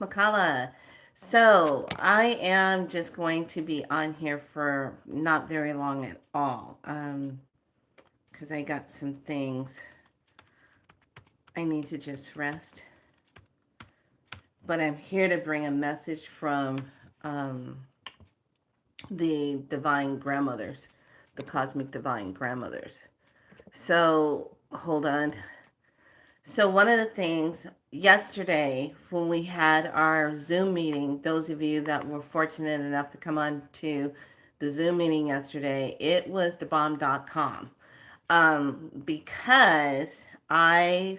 Makala. So I am just going to be on here for not very long at all. Because I got some things I need to just rest. But I'm here to bring a message from um, the divine grandmothers, the cosmic divine grandmothers. So hold on. So, one of the things yesterday when we had our Zoom meeting, those of you that were fortunate enough to come on to the Zoom meeting yesterday, it was thebomb.com. Because I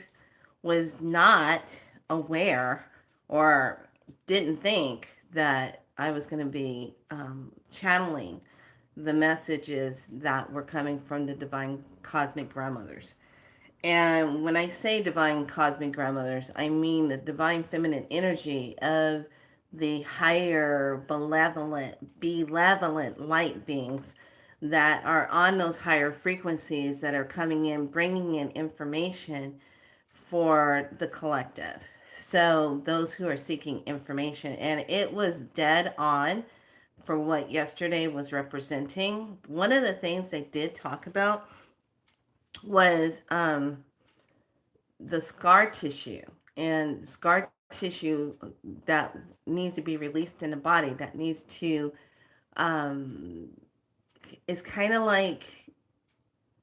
was not aware or didn't think that I was going to be channeling the messages that were coming from the divine cosmic grandmothers. And when I say divine cosmic grandmothers, I mean the divine feminine energy of the higher benevolent light beings that are on those higher frequencies that are coming in, bringing in information for the collective. So those who are seeking information, and it was dead on for what yesterday was representing. One of the things they did talk about was the scar tissue and scar tissue that needs to be released in the body that needs to um it's kind of like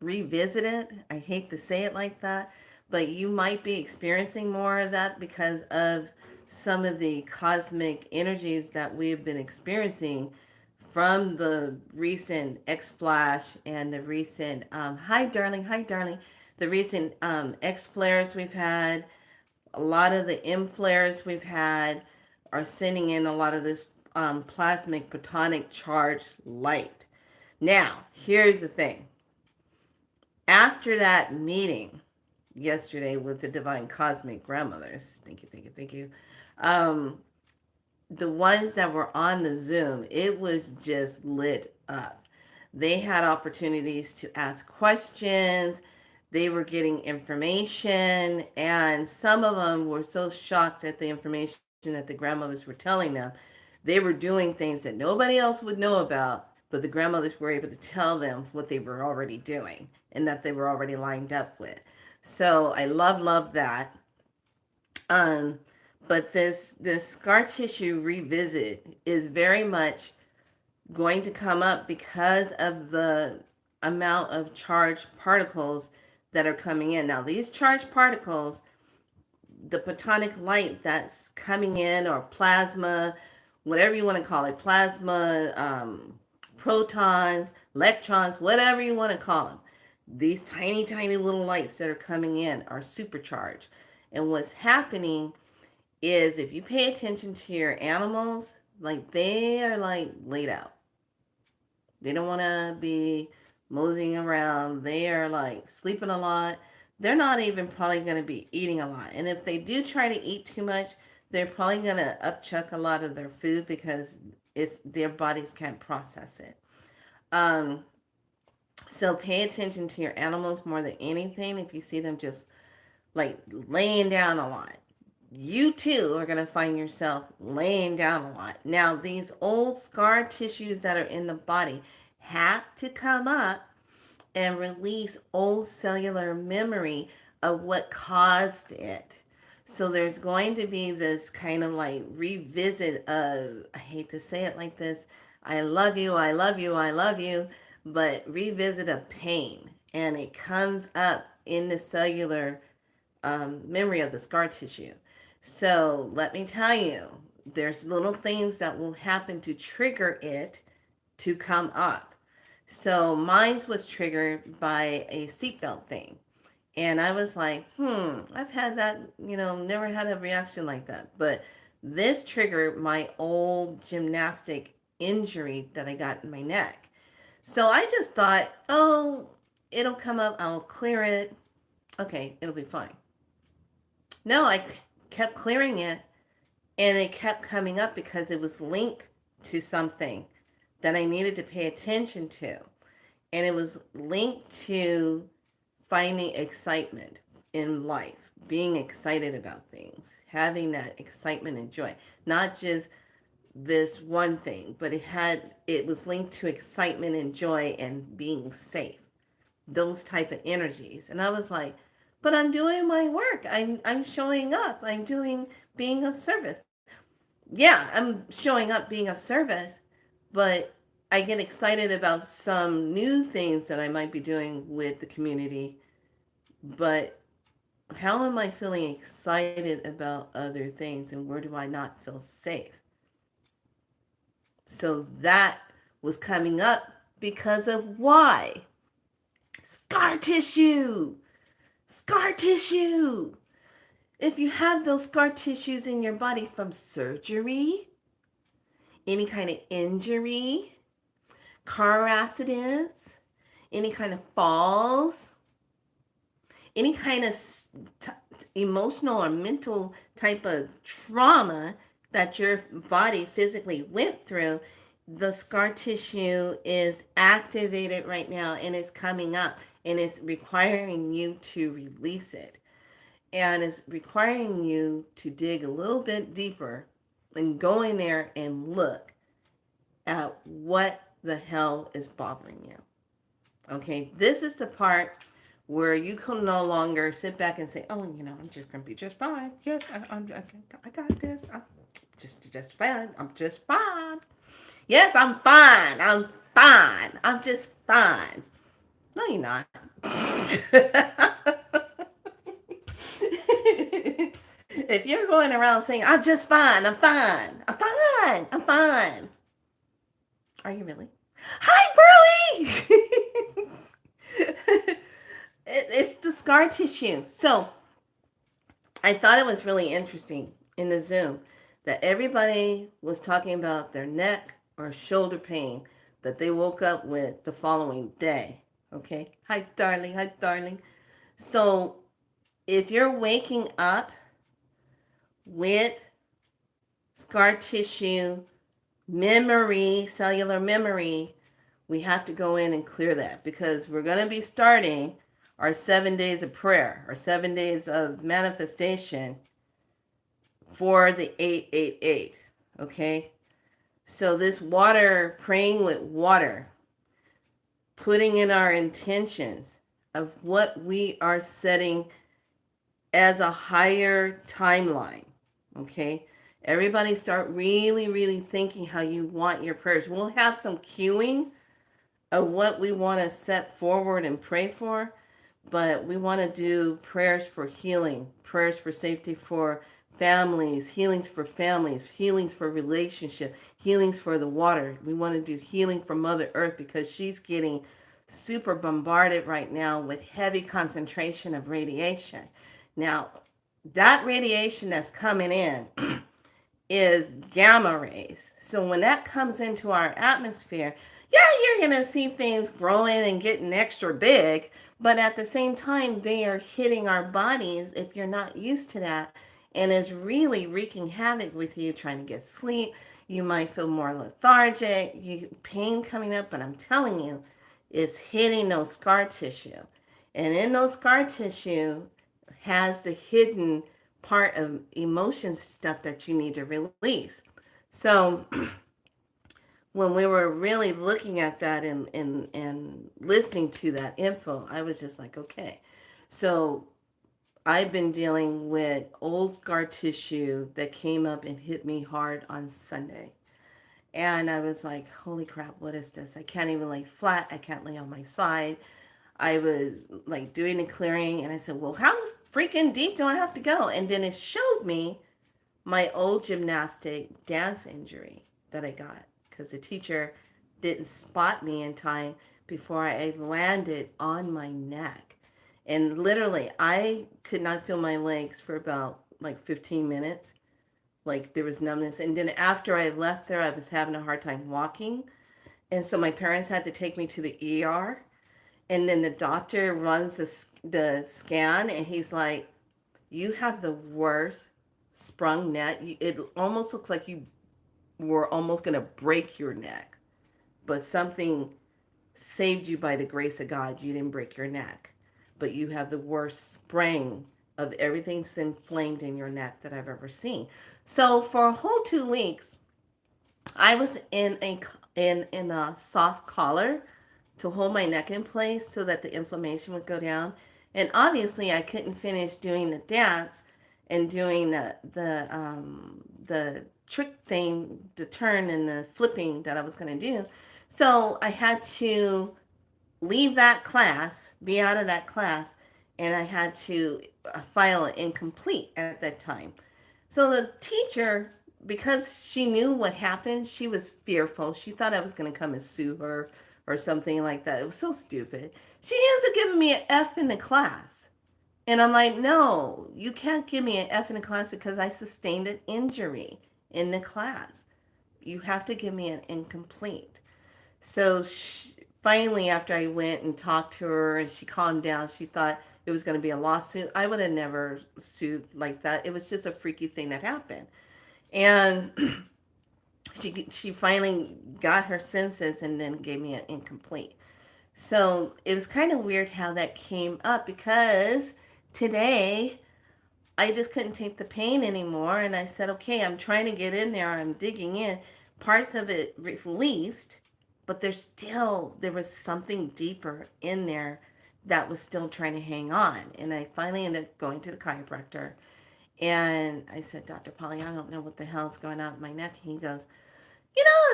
revisit it. I hate to say it like that, but you might be experiencing more of that because of some of the cosmic energies that we've been experiencing from the recent X Flash and the recent hi darling, the recent X flares we've had. A lot of the M flares we've had are sending in a lot of this plasmic photonic charged light. Now, here's the thing. After that meeting yesterday with the divine cosmic grandmothers, thank you. Um, the ones that were on the Zoom, it was just lit up. They had opportunities to ask questions. They were getting information, and some of them were so shocked at the information that the grandmothers were telling them. They were doing things that nobody else would know about, but the grandmothers were able to tell them what they were already doing and that they were already lined up with. So I love that. Um, but this scar tissue revisit is very much going to come up because of the amount of charged particles that are coming in. Now, these charged particles, the photonic light that's coming in, or plasma, whatever you want to call it, plasma, protons, electrons, whatever you want to call them, these tiny little lights that are coming in are supercharged. And what's happening is if you pay attention to your animals, like they are like laid out. They don't want to be moseying around. They are like sleeping a lot. They're not even probably going to be eating a lot. And if they do try to eat too much, they're probably going to upchuck a lot of their food because it's their bodies can't process it. Um, so pay attention to your animals more than anything. If you see them just like laying down a lot, you too are going to find yourself laying down a lot. Now, these old scar tissues that are in the body have to come up and release old cellular memory of what caused it. So there's going to be this kind of like revisit of, I hate to say it like this, I love you, I love you, I love you, but revisit of pain. And it comes up in the cellular memory of the scar tissue. So let me tell you, there's little things that will happen to trigger it to come up. So mine was triggered by a seatbelt thing. And I was like, I've had that, never had a reaction like that. But this triggered my old gymnastic injury that I got in my neck. So I just thought, oh, it'll come up, I'll clear it. Okay, it'll be fine. No, I kept clearing it and it kept coming up because it was linked to something that I needed to pay attention to. And it was linked to finding excitement in life. being excited about things, having that excitement and joy, not just this one thing, but it was linked to excitement and joy and being safe, those type of energies. And I was like, but I'm doing my work. I'm showing up. I'm doing being of service. Yeah, I'm showing up being of service, but I get excited about some new things that I might be doing with the community. But how am I feeling excited about other things, and where do I not feel safe? So that was coming up because of why? Scar tissue. Scar tissue. If you have those scar tissues in your body from surgery, any kind of injury, car accidents, any kind of falls, any kind of t- emotional or mental type of trauma that your body physically went through, the scar tissue is activated right now and it's coming up and it's requiring you to release it. And it's requiring you to dig a little bit deeper and go in there and look at what the hell is bothering you. Okay, this is the part where you can no longer sit back and say, "Oh, I'm just gonna be just fine. Yes, I got this. I'm just fine. I'm just fine. Yes, I'm fine. I'm fine. I'm just fine." No, you're not. If you're going around saying, "I'm just fine. I'm fine. I'm fine. I'm fine," are you really? Hi, Burley. It's the scar tissue. So I thought it was really interesting in the Zoom that everybody was talking about their neck or shoulder pain that they woke up with the following day. Okay. Hi, darling. Hi, darling. So if you're waking up with scar tissue, memory, cellular memory, we have to go in and clear that because we're going to be starting our 7 days of prayer, our 7 days of manifestation for the 888. Okay. So this water, praying with water, putting in our intentions of what we are setting as a higher timeline. Okay. Everybody start really, really thinking how you want your prayers. We'll have some cueing of what we want to set forward and pray for, but we want to do prayers for healing, prayers for safety for families, healings for relationship, healings for the water. We want to do healing for Mother Earth because she's getting super bombarded right now with heavy concentration of radiation. Now, that radiation that's coming in is gamma rays. So when that comes into our atmosphere, yeah, you're going to see things growing and getting extra big, but at the same time, they are hitting our bodies if you're not used to that. And is really wreaking havoc with you trying to get sleep. You might feel more lethargic, pain coming up, but I'm telling you, it's hitting those scar tissue. And in those scar tissue has the hidden part of emotion stuff that you need to release. So when we were really looking at that and listening to that info, I was just like, okay. So I've been dealing with old scar tissue that came up and hit me hard on Sunday. And I was like, holy crap, what is this? I can't even lay flat. I can't lay on my side. I was like doing the clearing and I said, well, how freaking deep do I have to go? And then it showed me my old gymnastic dance injury that I got because the teacher didn't spot me in time before I landed on my neck. And literally, I could not feel my legs for about like 15 minutes. Like there was numbness. And then after I left there, I was having a hard time walking. And so my parents had to take me to the ER. And then the doctor runs the scan and he's like, you have the worst sprung neck. It almost looks like you were almost going to break your neck, but something saved you by the grace of God. You didn't break your neck, but you have the worst sprain of everything's inflamed in your neck that I've ever seen. So for a whole 2 weeks, I was in a soft collar to hold my neck in place so that the inflammation would go down. And obviously, I couldn't finish doing the dance and doing the trick thing, the turn and the flipping that I was going to do. So I had to leave that class, be out of that class, and I had to file it incomplete at that time. So the teacher, because she knew what happened, she was fearful. She thought I was going to come and sue her or something like that. It was so stupid. She ends up giving me an F in the class. And I'm like, no, you can't give me an F in the class because I sustained an injury in the class. You have to give me an incomplete. So finally, after I went and talked to her and she calmed down, she thought it was going to be a lawsuit. I would have never sued like that. It was just a freaky thing that happened. And she finally got her senses and then gave me an incomplete. So it was kind of weird how that came up because today I just couldn't take the pain anymore. And I said, okay, I'm trying to get in there. I'm digging in. Parts of it released, but there was something deeper in there that was still trying to hang on. And I finally ended up going to the chiropractor. And I said, Dr. Polly, I don't know what the hell's going on in my neck. And he goes,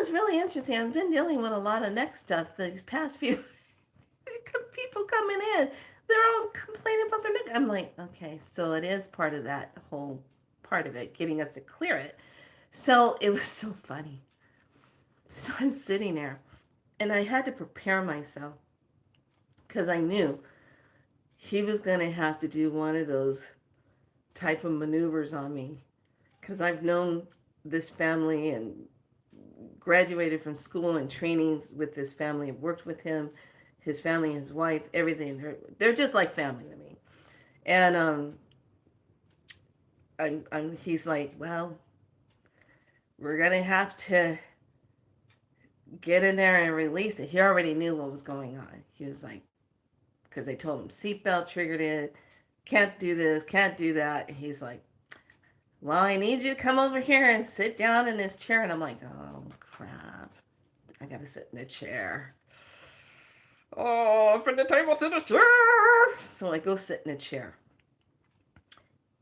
it's really interesting. I've been dealing with a lot of neck stuff these past few people coming in. They're all complaining about their neck. I'm like, okay, so it is part of that whole part of it, getting us to clear it. So it was so funny. So I'm sitting there and I had to prepare myself because I knew he was going to have to do one of those type of maneuvers on me because I've known this family and graduated from school and trainings with this family. I've worked with him, his family, his wife, everything. They're just like family to me. And he's like, well, we're gonna have to get in there and release it. He already knew what was going on. He was like, because they told him seatbelt triggered it, can't do this, can't do that. And he's like, well, I need you to come over here and sit down in this chair. And I'm like, oh crap, I gotta sit in a chair. Oh, from the table, sit in a chair. So I go sit in a chair.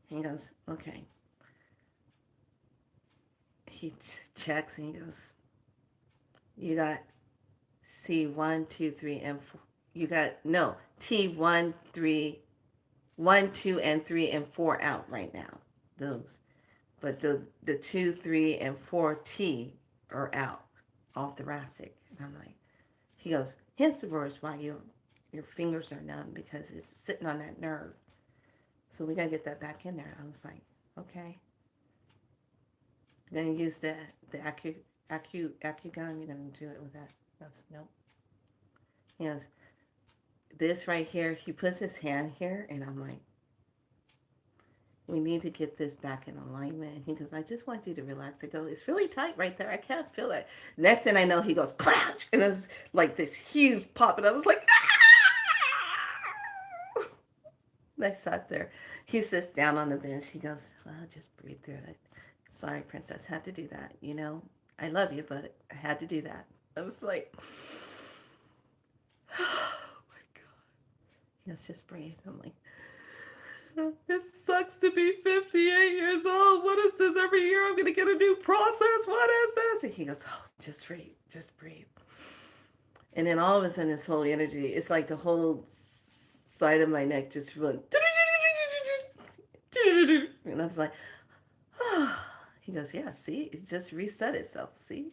He goes, okay. He checks and he goes, you got C1, 2, 3, and 4. You got, no, T1, 3, 1, 2, and 3, and 4 out right now. Those. But the 2, 3, and 4T are out. All thoracic. And I'm like, he goes, hence the words why your fingers are numb because it's sitting on that nerve. So we got to get that back in there. I was like, okay. You're going to use the AccuGun? You're going to do it with that? I goes, nope. He goes, this right here. He puts his hand here, and I'm like, we need to get this back in alignment. He goes, I just want you to relax. I go, it's really tight right there. I can't feel it. Next thing I know, he goes, crash. And it was like this huge pop. And I was like, ah! And I sat there. He sits down on the bench. He goes, well, just breathe through it. Sorry, princess, had to do that. I love you, but I had to do that. I was like, oh my God. He goes, just breathe. I'm like, it sucks to be 58 years old. What is this? Every year I'm going to get a new process. What is this? And he goes, oh, just breathe. Just breathe. And then all of a sudden, this whole energy, it's like the whole side of my neck just went. And I was like, oh. He goes, yeah, see? It just reset itself. See?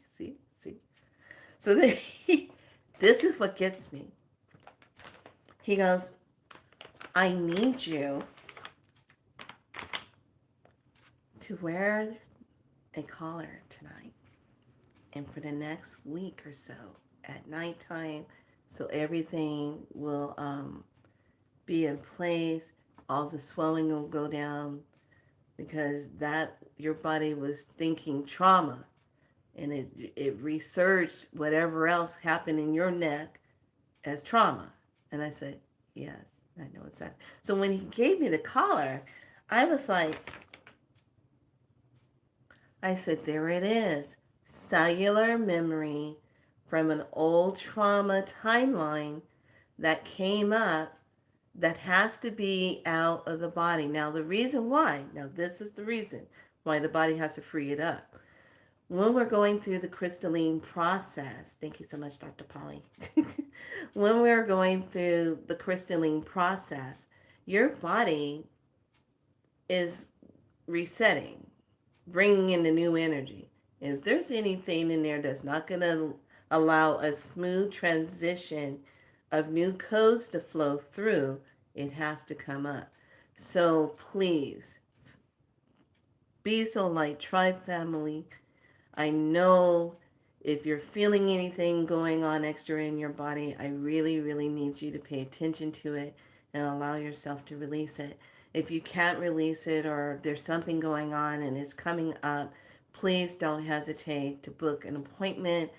So then this is what gets me. He goes, I need you to wear a collar tonight and for the next week or so at nighttime so everything will be in place. All the swelling will go down because your body was thinking trauma and it researched whatever else happened in your neck as trauma. And I said, yes, I know exactly. So when he gave me the collar, I was like, I said, there it is. Cellular memory from an old trauma timeline that came up that has to be out of the body. Now, the reason why, now this is the reason why the body has to free it up. When we're going through the crystalline process, thank you so much, Dr. Polly. When we're going through the crystalline process, your body is resetting, bringing in the new energy. And if there's anything in there that's not going to allow a smooth transition of new codes to flow through, it has to come up. So please be so light, tribe family. I know if you're feeling anything going on extra in your body, I really, really need you to pay attention to it and allow yourself to release it. If you can't release it or there's something going on and it's coming up, please don't hesitate to book an appointment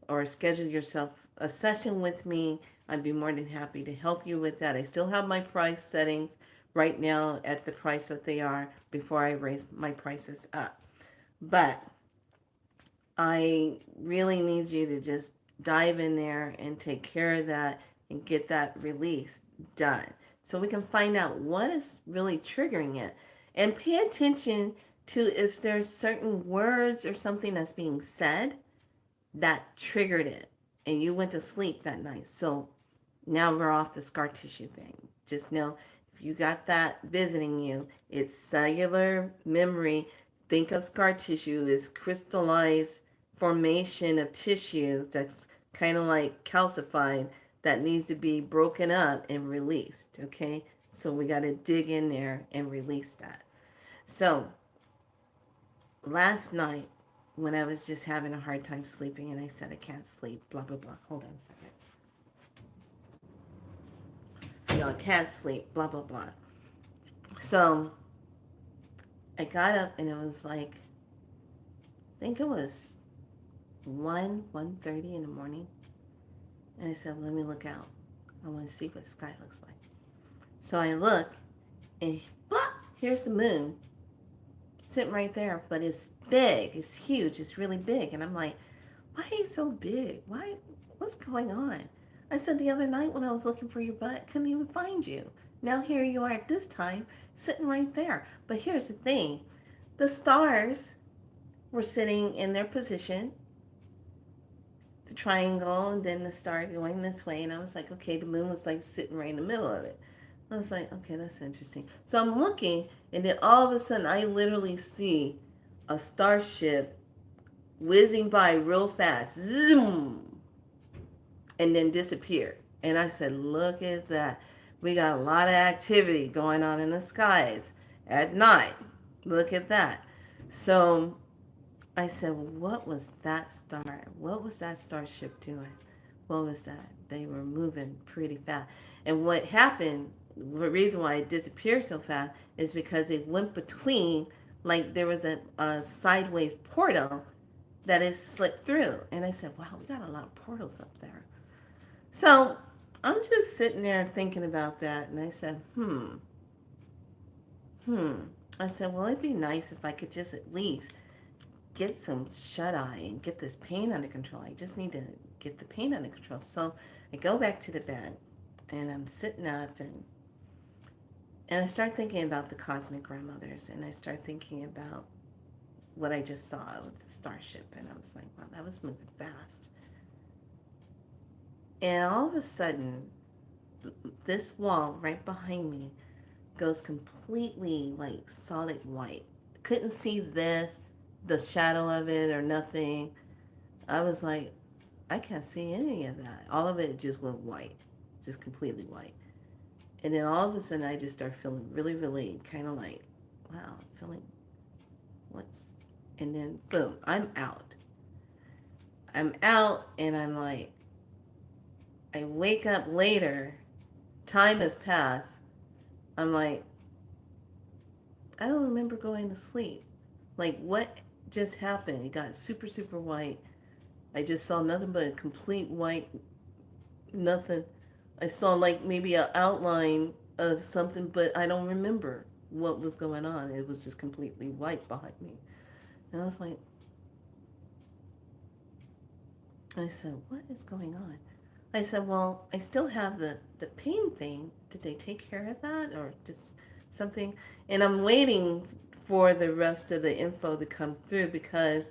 or schedule yourself a session with me. I'd be more than happy to help you with that. I still have my price settings right now at the price that they are before I raise my prices up. But I really need you to just dive in there and take care of that and get that release done so we can find out what is really triggering it and pay attention to if there's certain words or something that's being said that triggered it and you went to sleep that night. So now we're off the scar tissue thing. Just know if you got that visiting you, it's cellular memory. Think of scar tissue as crystallized formation of tissue that's kind of like calcified that needs to be broken up and released. Okay, so we got to dig in there and release that. So last night when I was just having a hard time sleeping and I said I can't sleep, blah blah blah. Hold on a second. I can't sleep, blah blah blah. So I got up and it was like, I think it was 1:30 in the morning. And I said, let me look out. I want to see what the sky looks like. So I look and blah, here's the moon sitting right there. But it's big. It's huge. It's really big. And I'm like, why are you so big? What's going on? I said the other night when I was looking for your butt, couldn't even find you. Now here you are at this time, sitting right there. But here's the thing. The stars were sitting in their position, the triangle, and then the star going this way. And I was like, okay, the moon was like sitting right in the middle of it. I was like, okay, that's interesting. So I'm looking, and then all of a sudden I literally see a starship whizzing by real fast. Zoom! And then disappear. And I said, look at that. We got a lot of activity going on in the skies at night. Look at that. So I said, what was that star? What was that starship doing? What was that? They were moving pretty fast. And what happened, the reason why it disappeared so fast is because it went between, like there was a sideways portal that it slipped through. And I said, wow, we got a lot of portals up there. So I'm just sitting there thinking about that. And I said, I said, well, it'd be nice if I could just at least get some shut-eye and get this pain under control. I just need to get the pain under control. So I go back to the bed and I'm sitting up and I start thinking about the cosmic grandmothers and I start thinking about what I just saw with the starship and I was like, wow, that was moving fast. And all of a sudden, this wall right behind me goes completely like solid white. Couldn't see the shadow of it or nothing. I was like, I can't see any of that. All of it just went white, just completely white. And then all of a sudden I just start feeling really, really kind of like, wow, feeling and then boom, I'm out. I'm out and I'm like, I wake up later, time has passed. I'm like, I don't remember going to sleep. Like, what just happened? It got super, super white. I just saw nothing but a complete white, nothing. I saw like maybe an outline of something, but I don't remember. what was going on. It was just completely white behind me. And I was like, I said, what is going on? I said, well, I still have the pain thing. Did they take care of that or just something? And I'm waiting for the rest of the info to come through because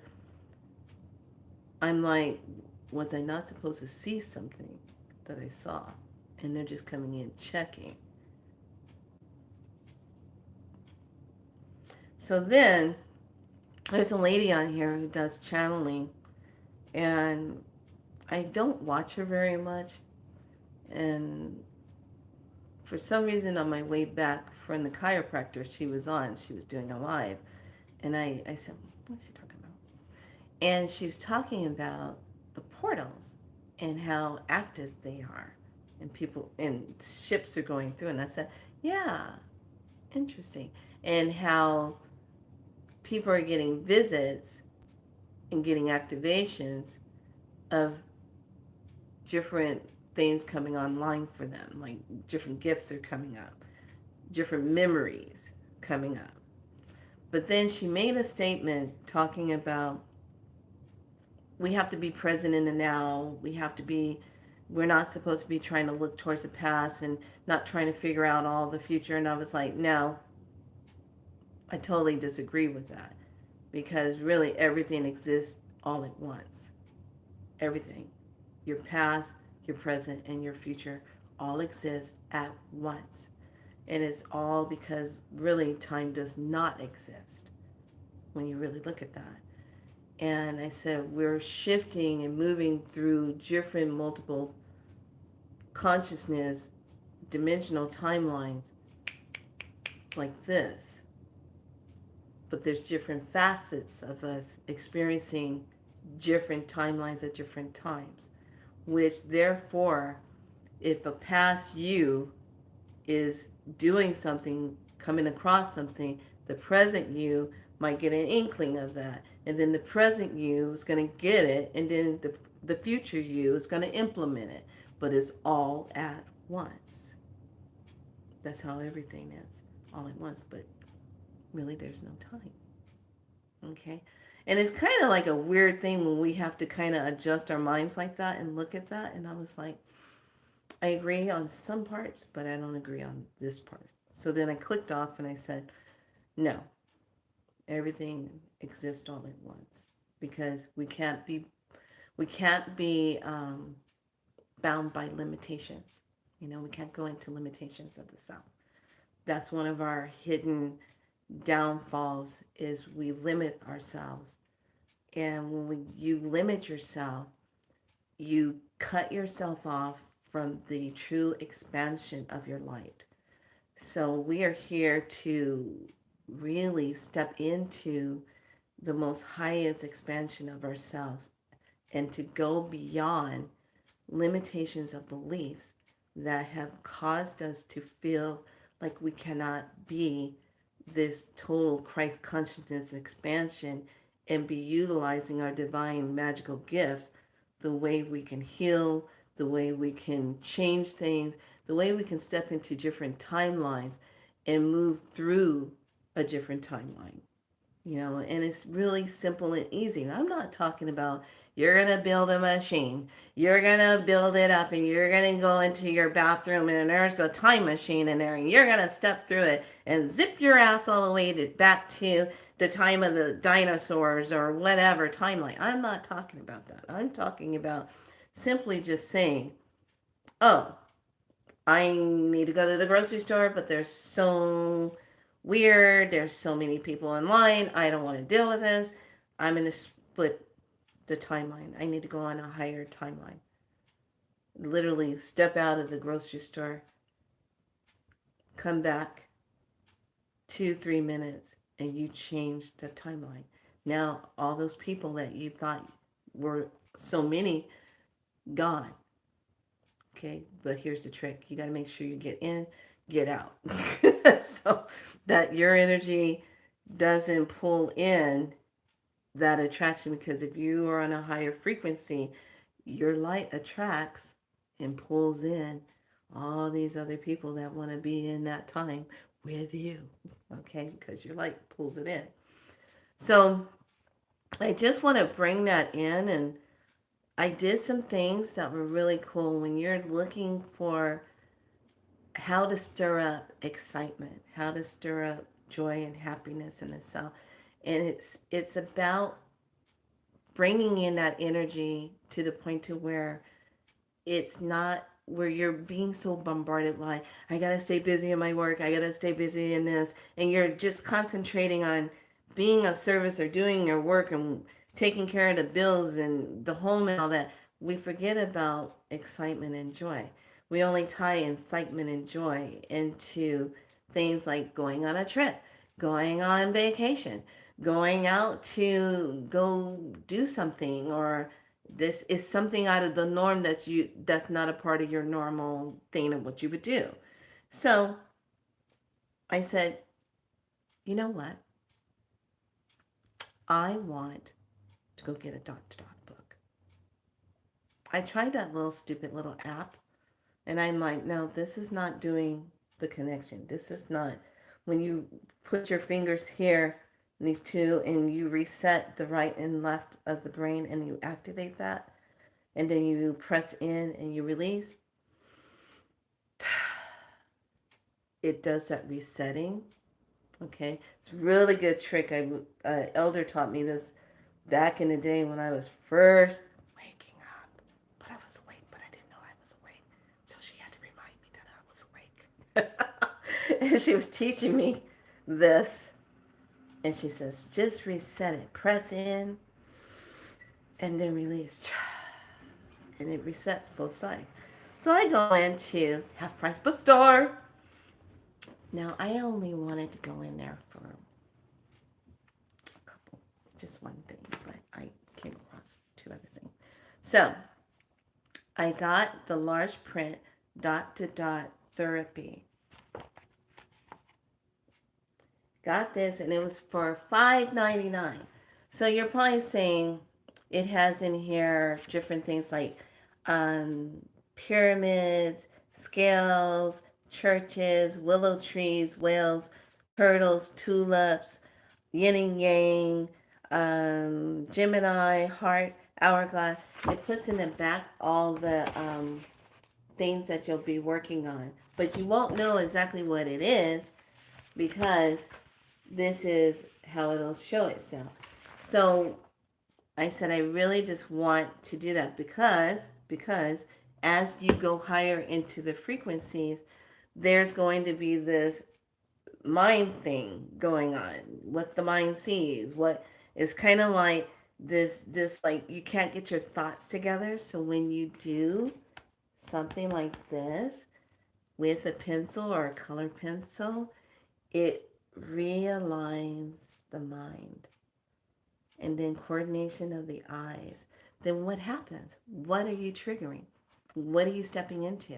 I'm like, was I not supposed to see something that I saw? And they're just coming in checking. So then there's a lady on here who does channeling, and I don't watch her very much. And for some reason, on my way back from the chiropractor she was on, she was doing a live. And I said, what's she talking about? And she was talking about the portals and how active they are. And people and ships are going through. And I said, yeah, interesting. And how people are getting visits and getting activations of different things coming online for them. Like different gifts are coming up, different memories coming up. But then she made a statement talking about we have to be present in the now. We're not supposed to be trying to look towards the past and not trying to figure out all the future. And I was like, no, I totally disagree with that because really everything exists all at once. Everything. Your past, your present, and your future all exist at once. And it's all because really time does not exist when you really look at that. And I said, we're shifting and moving through different multiple consciousness, dimensional timelines like this. But there's different facets of us experiencing different timelines at different times, which therefore, if a past you is doing something, coming across something, the present you might get an inkling of that. And then the present you is going to get it, and then the future you is going to implement it. But it's all at once. That's how everything is, all at once. But really, there's no time. Okay? And it's kind of like a weird thing when we have to kind of adjust our minds like that and look at that. And I was like, I agree on some parts, but I don't agree on this part. So then I clicked off and I said, no, everything exists all at once because we can't be bound by limitations. You know, we can't go into limitations of the self. That's one of our hidden downfalls is we limit ourselves. And you limit yourself, you cut yourself off from the true expansion of your light. So we are here to really step into the most highest expansion of ourselves and to go beyond limitations of beliefs that have caused us to feel like we cannot be this total Christ consciousness expansion and be utilizing our divine magical gifts the way we can heal, the way we can change things, the way we can step into different timelines and move through a different timeline. You know, and it's really simple and easy. I'm not talking about you're going to build a machine. You're going to build it up and you're going to go into your bathroom and there's a time machine in there and you're going to step through it and zip your ass all the way back to the time of the dinosaurs or whatever timeline. I'm not talking about that. I'm talking about simply just saying, oh, I need to go to the grocery store, but there's so weird. There's so many people in line. I don't want to deal with this. I'm going to split the timeline. I need to go on a higher timeline. Literally step out of the grocery store, come back 2-3 minutes, and you change the timeline. Now, all those people that you thought were so many, gone. Okay, but here's the trick. You got to make sure you get in, get out. So that your energy doesn't pull in that attraction, because if you are on a higher frequency, your light attracts and pulls in all these other people that want to be in that time with you, okay, because your light pulls it in. So I just want to bring that in, and I did some things that were really cool when you're looking for how to stir up excitement, how to stir up joy and happiness in itself. And it's about bringing in that energy to the point to where it's not where you're being so bombarded by, I gotta stay busy in my work, I gotta stay busy in this, and you're just concentrating on being of service or doing your work and taking care of the bills and the home and all that. We forget about excitement and joy. We only tie excitement and joy into things like going on a trip, going on vacation, going out to go do something, or this is something out of the norm that's not a part of your normal thing of what you would do. So I said, you know what? I want to go get a dot to dot book. I tried that little stupid little app, and I'm like, no, this is not doing the connection. This is not when you put your fingers here, these two, and you reset the right and left of the brain and you activate that, and then you press in and you release. It does that resetting. Okay, it's a really good trick. Elder taught me this back in the day when I was first waking up, but I was awake, but I didn't know I was awake. So she had to remind me that I was awake. And she was teaching me this, and she says, just reset it, press in, and then release, and it resets both sides. So I go into Half Price Bookstore. Now I only wanted to go in there for a couple, just one thing, but I came across two other things. So I got the large print dot to dot therapy. Got this, and it was for $5.99. So you're probably saying it has in here different things like um, pyramids, scales, churches, willow trees, whales, turtles, tulips, yin and yang, Gemini, heart, hourglass. It puts in the back all the things that you'll be working on, but you won't know exactly what it is because this is how it'll show itself. So I said I really just want to do that because as you go higher into the frequencies, there's going to be this mind thing going on. What the mind sees, what is kind of like this like you can't get your thoughts together. So when you do something like this with a pencil or a color pencil, it realigns the mind. And then coordination of the eyes. Then what happens? What are you triggering? What are you stepping into?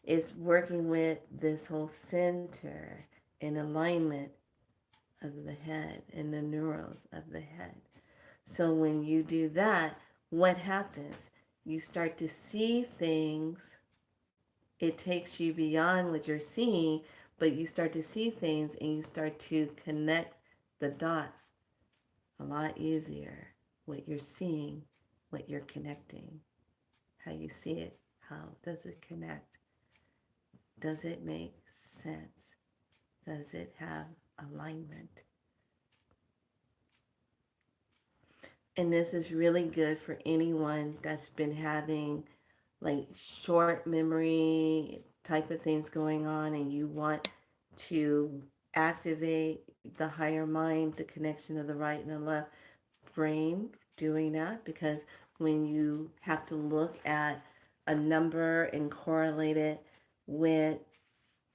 It's working with this whole center and alignment of the head and the neurons of the head. So when you do that, what happens? You start to see things. It takes you beyond what you're seeing, but you start to see things and you start to connect the dots a lot easier. What you're seeing, what you're connecting, how you see it, how does it connect? Does it make sense? Does it have alignment? And this is really good for anyone that's been having like short memory type of things going on and you want to activate the higher mind, the connection of the right and the left brain doing that, because when you have to look at a number and correlate it with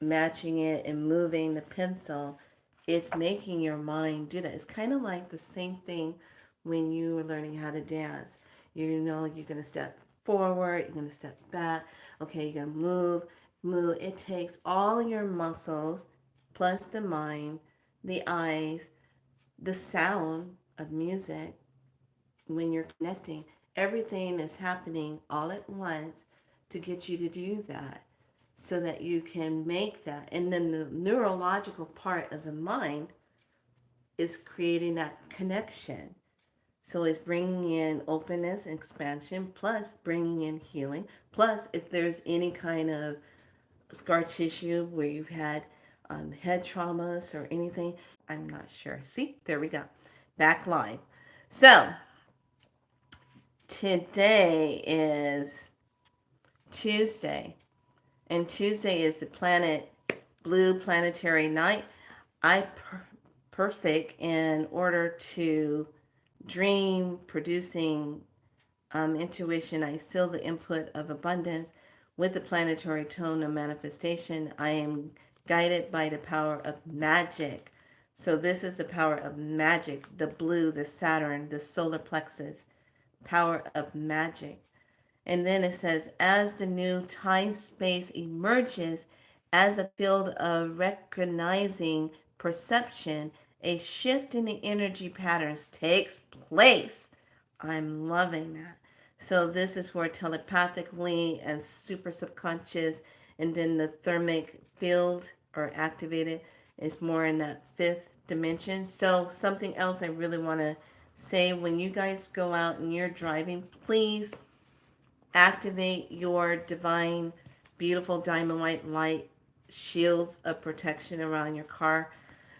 matching it and moving the pencil, it's making your mind do that. It's kind of like the same thing when you are learning how to dance. You know, you're going to step forward, you're going to step back. Okay, you're going to move. It takes all your muscles plus the mind, the eyes, the sound of music. When you're connecting, everything is happening all at once to get you to do that. so that you can make that. And then the neurological part of the mind is creating that connection. So it's bringing in openness, expansion, plus bringing in healing. Plus, if there's any kind of scar tissue where you've had head traumas or anything, I'm not sure. See, there we go. Back live. So today is Tuesday, and Tuesday is the planet blue planetary night. Perfect in order to dream, producing intuition. I seal the input of abundance with the planetary tone of manifestation. I am guided by the power of magic. So this is the power of magic, the blue, the Saturn, the solar plexus, power of magic. And then it says, as the new time space emerges as a field of recognizing perception, a shift in the energy patterns takes place. I'm loving that. So this is where telepathically and super subconscious, and then the thermic field are activated. It's more in that fifth dimension. So something else I really want to say, when you guys go out and you're driving, please activate your divine, beautiful diamond white light shields of protection around your car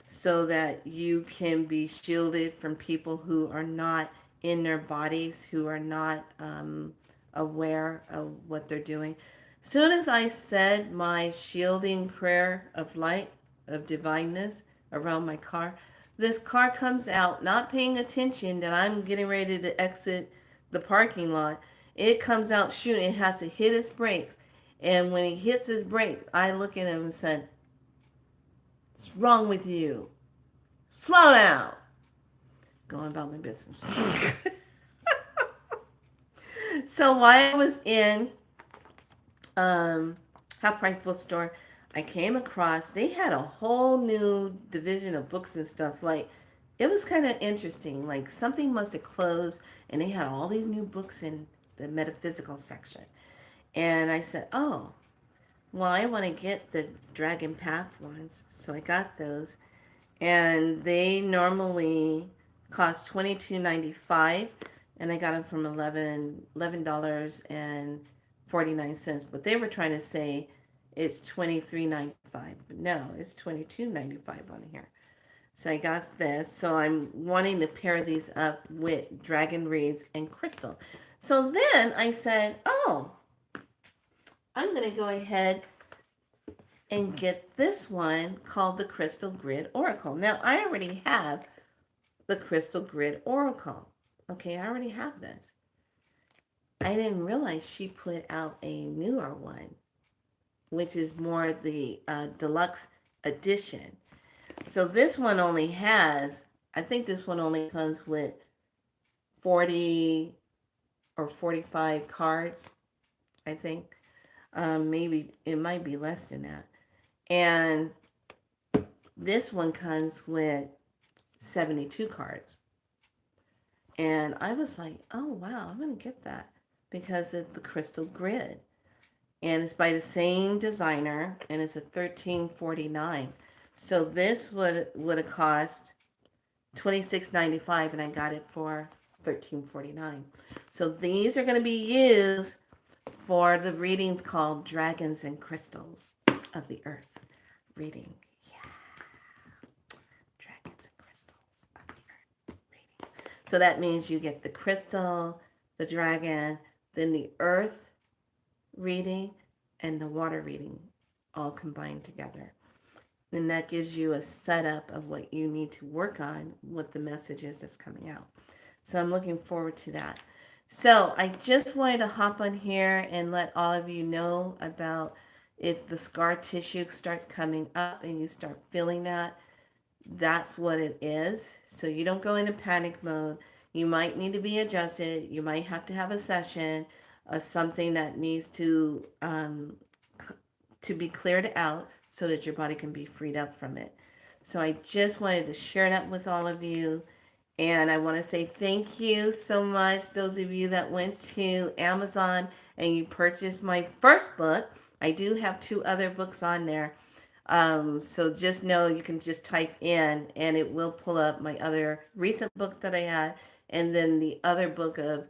so that you can be shielded from people who are not in their bodies, who are not aware of what they're doing. Soon as I said my shielding prayer of light, of divineness around my car, this car comes out, not paying attention that I'm getting ready to exit the parking lot. It comes out shooting. It has to hit its brakes. And when he hits his brakes, I look at him and said, "What's wrong with you? Slow down." Going about my business. So while I was in Half Price Bookstore, I came across, they had a whole new division of books and stuff. Like, it was kind of interesting. Like, something must have closed, and they had all these new books in the metaphysical section. And I said, oh, well, I want to get the Dragon Path ones. So I got those. And they normally cost $22.95, and I got them from $11.49. But they were trying to say it's $23.95, but no, it's $22.95 on here. So I got this. So I'm wanting to pair these up with Dragon Reads and Crystal. So then I said, oh, I'm going to go ahead and get this one called the Crystal Grid Oracle. Now, I already have the Crystal Grid Oracle. Okay, I already have this. I didn't realize she put out a newer one, which is more the deluxe edition. So this one only has, I think this one only comes with 40 or 45 cards, I think. Maybe it might be less than that. And this one comes with 72 cards. And I was like, oh, wow, I'm going to get that because it's the Crystal Grid. And it's by the same designer, and it's a $13.49. So this would have cost $26.95, and I got it for $13.49. So these are going to be used for the readings called Dragons and Crystals of the Earth reading. Yeah. Dragons and Crystals of the Earth reading. So that means you get the crystal, the dragon, then the earth reading, and the water reading all combined together. And that gives you a setup of what you need to work on, what the message is that's coming out. So I'm looking forward to that. So I just wanted to hop on here and let all of you know about if the scar tissue starts coming up and you start feeling that, that's what it is. So you don't go into panic mode. You might need to be adjusted. You might have to have a session of something that needs to be cleared out so that your body can be freed up from it. So I just wanted to share that with all of you. And I want to say thank you so much, those of you that went to Amazon and you purchased my first book. I do have two other books on there. So just know you can just type in and it will pull up my other recent book that I had, and then the other book of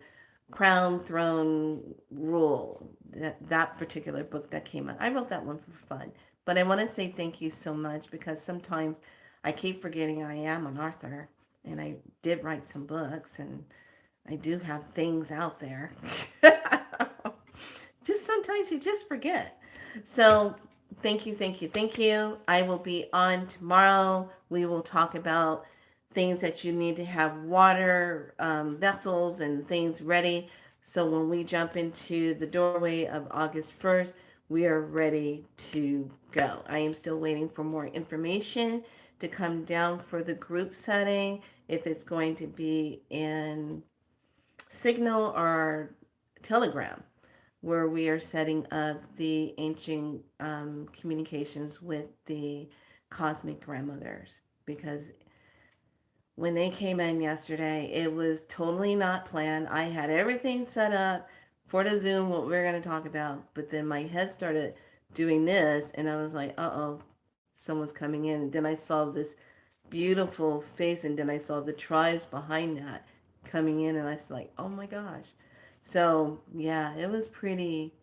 Crown Throne Rule, that particular book that came out. I wrote that one for fun. But I want to say thank you so much because sometimes I keep forgetting I am an author and I did write some books and I do have things out there. Just sometimes you just forget. So thank you, thank you, thank you. I will be on tomorrow. We will talk about things that you need to have water vessels and things ready. So when we jump into the doorway of August 1st, we are ready to go. I am still waiting for more information to come down for the group setting, if it's going to be in Signal or Telegram, where we are setting up the ancient communications with the cosmic grandmothers. Because when they came in yesterday, it was totally not planned. I had everything set up for the Zoom, what we are going to talk about, but then my head started doing this, and I was like, uh-oh, someone's coming in. And then I saw this beautiful face, and then I saw the tribes behind that coming in, and I was like, oh my gosh. So yeah, it was pretty.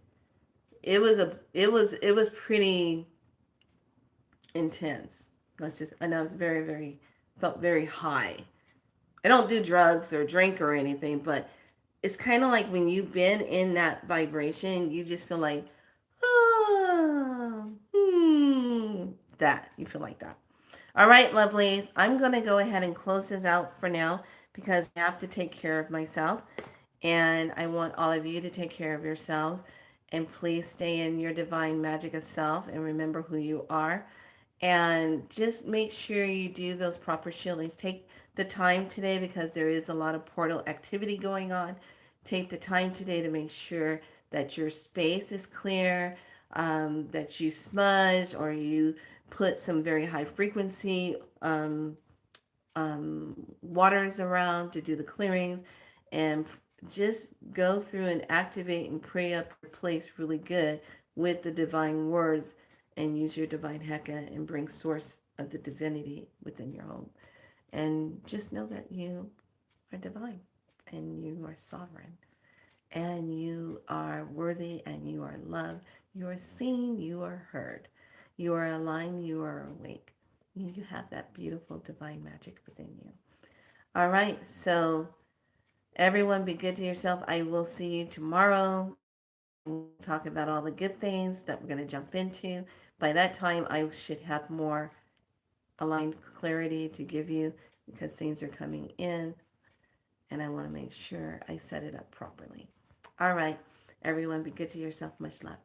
It was pretty intense. Let's just. I know it's very very felt very high. I don't do drugs or drink or anything, but it's kind of like when you've been in that vibration, you just feel like, oh, that you feel like that. All right, lovelies. I'm going to go ahead and close this out for now because I have to take care of myself. And I want all of you to take care of yourselves. And please stay in your divine magic of self and remember who you are. And just make sure you do those proper shieldings. Take the time today because there is a lot of portal activity going on. Take the time today to make sure that your space is clear, that you smudge or you put some very high frequency waters around to do the clearings, and just go through and activate and pray up your place really good with the divine words, and use your divine Heka and bring source of the divinity within your home. And just know that you are divine and you are sovereign and you are worthy and you are loved. You are seen, you are heard. You are aligned, you are awake. You have that beautiful divine magic within you. All right, so everyone be good to yourself. I will see you tomorrow. We'll talk about all the good things that we're going to jump into. By that time, I should have more aligned clarity to give you because things are coming in and I want to make sure I set it up properly. All right, everyone, be good to yourself. Much love.